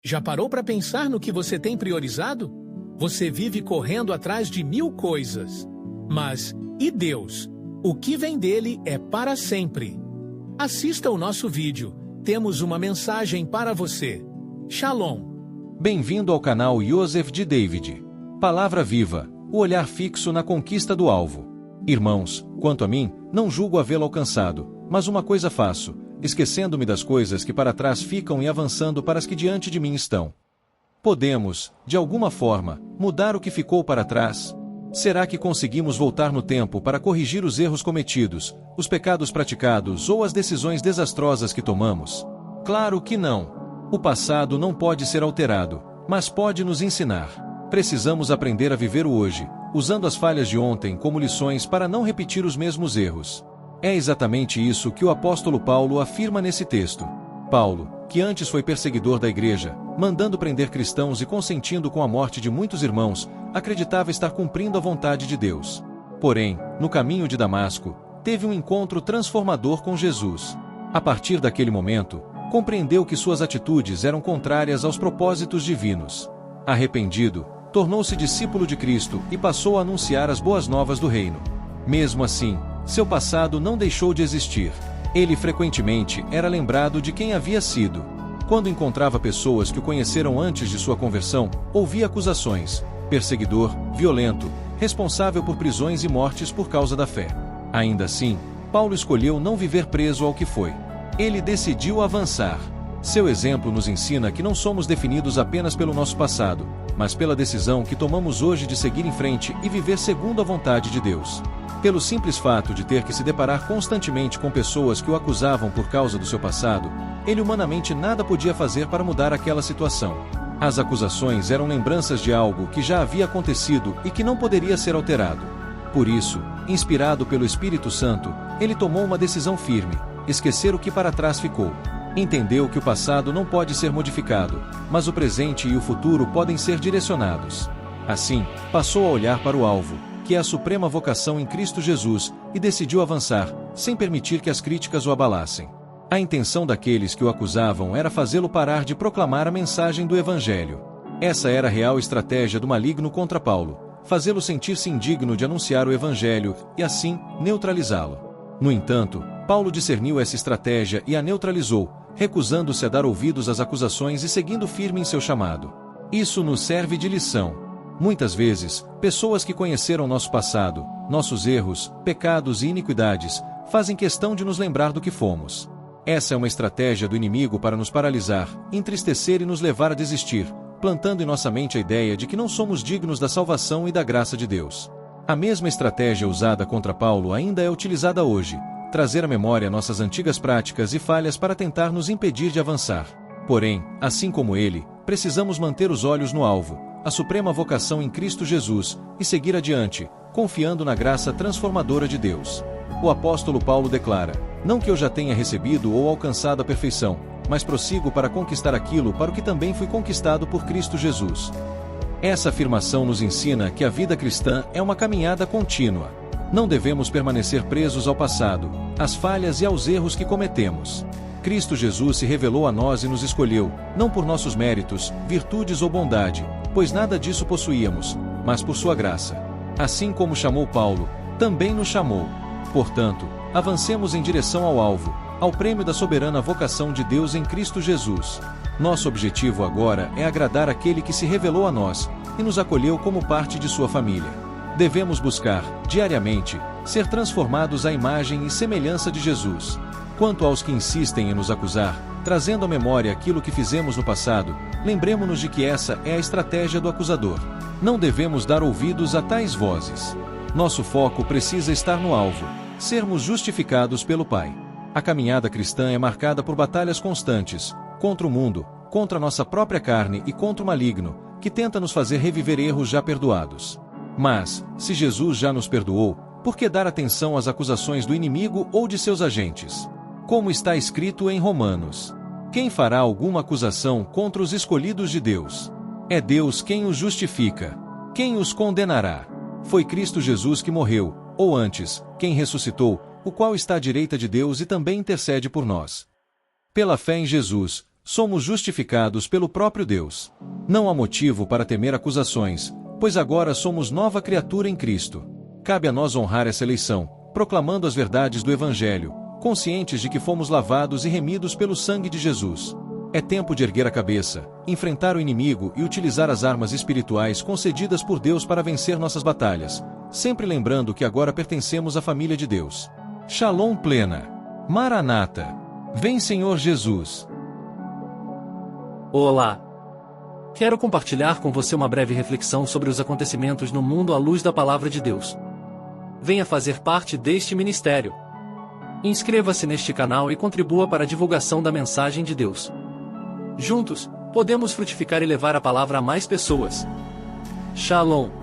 Já parou para pensar no que você tem priorizado? Você vive correndo atrás de 1000 coisas. Mas, e Deus? O que vem dele é para sempre. Assista o nosso vídeo. Temos uma mensagem para você. Shalom. Bem-vindo ao canal Yosef de David. Palavra viva, o olhar fixo na conquista do alvo. Irmãos, quanto a mim, não julgo havê-lo alcançado, mas uma coisa faço, esquecendo-me das coisas que para trás ficam e avançando para as que diante de mim estão. Podemos, de alguma forma, mudar o que ficou para trás? Será que conseguimos voltar no tempo para corrigir os erros cometidos, os pecados praticados ou as decisões desastrosas que tomamos? Claro que não. O passado não pode ser alterado, mas pode nos ensinar. Precisamos aprender a viver o hoje, usando as falhas de ontem como lições para não repetir os mesmos erros. É exatamente isso que o apóstolo Paulo afirma nesse texto. Paulo, que antes foi perseguidor da igreja, mandando prender cristãos e consentindo com a morte de muitos irmãos, acreditava estar cumprindo a vontade de Deus. Porém, no caminho de Damasco, teve um encontro transformador com Jesus. A partir daquele momento, compreendeu que suas atitudes eram contrárias aos propósitos divinos. Arrependido, tornou-se discípulo de Cristo e passou a anunciar as boas novas do reino. Mesmo assim, seu passado não deixou de existir. Ele frequentemente era lembrado de quem havia sido. Quando encontrava pessoas que o conheceram antes de sua conversão, ouvia acusações: perseguidor, violento, responsável por prisões e mortes por causa da fé. Ainda assim, Paulo escolheu não viver preso ao que foi. Ele decidiu avançar. Seu exemplo nos ensina que não somos definidos apenas pelo nosso passado, mas pela decisão que tomamos hoje de seguir em frente e viver segundo a vontade de Deus. Pelo simples fato de ter que se deparar constantemente com pessoas que o acusavam por causa do seu passado, ele humanamente nada podia fazer para mudar aquela situação. As acusações eram lembranças de algo que já havia acontecido e que não poderia ser alterado. Por isso, inspirado pelo Espírito Santo, ele tomou uma decisão firme: esquecer o que para trás ficou. Entendeu que o passado não pode ser modificado, mas o presente e o futuro podem ser direcionados. Assim, passou a olhar para o alvo, que é a suprema vocação em Cristo Jesus, e decidiu avançar, sem permitir que as críticas o abalassem. A intenção daqueles que o acusavam era fazê-lo parar de proclamar a mensagem do Evangelho. Essa era a real estratégia do maligno contra Paulo: fazê-lo sentir-se indigno de anunciar o Evangelho e, assim, neutralizá-lo. No entanto, Paulo discerniu essa estratégia e a neutralizou, recusando-se a dar ouvidos às acusações e seguindo firme em seu chamado. Isso nos serve de lição. Muitas vezes, pessoas que conheceram nosso passado, nossos erros, pecados e iniquidades, fazem questão de nos lembrar do que fomos. Essa é uma estratégia do inimigo para nos paralisar, entristecer e nos levar a desistir, plantando em nossa mente a ideia de que não somos dignos da salvação e da graça de Deus. A mesma estratégia usada contra Paulo ainda é utilizada hoje: trazer à memória nossas antigas práticas e falhas para tentar nos impedir de avançar. Porém, assim como ele, precisamos manter os olhos no alvo, a suprema vocação em Cristo Jesus, e seguir adiante, confiando na graça transformadora de Deus. O apóstolo Paulo declara: não que eu já tenha recebido ou alcançado a perfeição, mas prossigo para conquistar aquilo para o que também fui conquistado por Cristo Jesus. Essa afirmação nos ensina que a vida cristã é uma caminhada contínua. Não devemos permanecer presos ao passado, às falhas e aos erros que cometemos. Cristo Jesus se revelou a nós e nos escolheu, não por nossos méritos, virtudes ou bondade, pois nada disso possuíamos, mas por sua graça. Assim como chamou Paulo, também nos chamou. Portanto, avancemos em direção ao alvo, ao prêmio da soberana vocação de Deus em Cristo Jesus. Nosso objetivo agora é agradar aquele que se revelou a nós e nos acolheu como parte de sua família. Devemos buscar, diariamente, ser transformados à imagem e semelhança de Jesus. Quanto aos que insistem em nos acusar, trazendo à memória aquilo que fizemos no passado, lembremo-nos de que essa é a estratégia do acusador. Não devemos dar ouvidos a tais vozes. Nosso foco precisa estar no alvo: sermos justificados pelo Pai. A caminhada cristã é marcada por batalhas constantes, contra o mundo, contra nossa própria carne e contra o maligno, que tenta nos fazer reviver erros já perdoados. Mas, se Jesus já nos perdoou, por que dar atenção às acusações do inimigo ou de seus agentes? Como está escrito em Romanos: quem fará alguma acusação contra os escolhidos de Deus? É Deus quem os justifica. Quem os condenará? Foi Cristo Jesus que morreu, ou antes, quem ressuscitou, o qual está à direita de Deus e também intercede por nós. Pela fé em Jesus, somos justificados pelo próprio Deus. Não há motivo para temer acusações, pois agora somos nova criatura em Cristo. Cabe a nós honrar essa eleição, proclamando as verdades do Evangelho, conscientes de que fomos lavados e remidos pelo sangue de Jesus. É tempo de erguer a cabeça, enfrentar o inimigo e utilizar as armas espirituais concedidas por Deus para vencer nossas batalhas, sempre lembrando que agora pertencemos à família de Deus. Shalom plena. Maranata. Vem Senhor Jesus. Olá! Quero compartilhar com você uma breve reflexão sobre os acontecimentos no mundo à luz da Palavra de Deus. Venha fazer parte deste ministério. Inscreva-se neste canal e contribua para a divulgação da mensagem de Deus. Juntos, podemos frutificar e levar a palavra a mais pessoas. Shalom!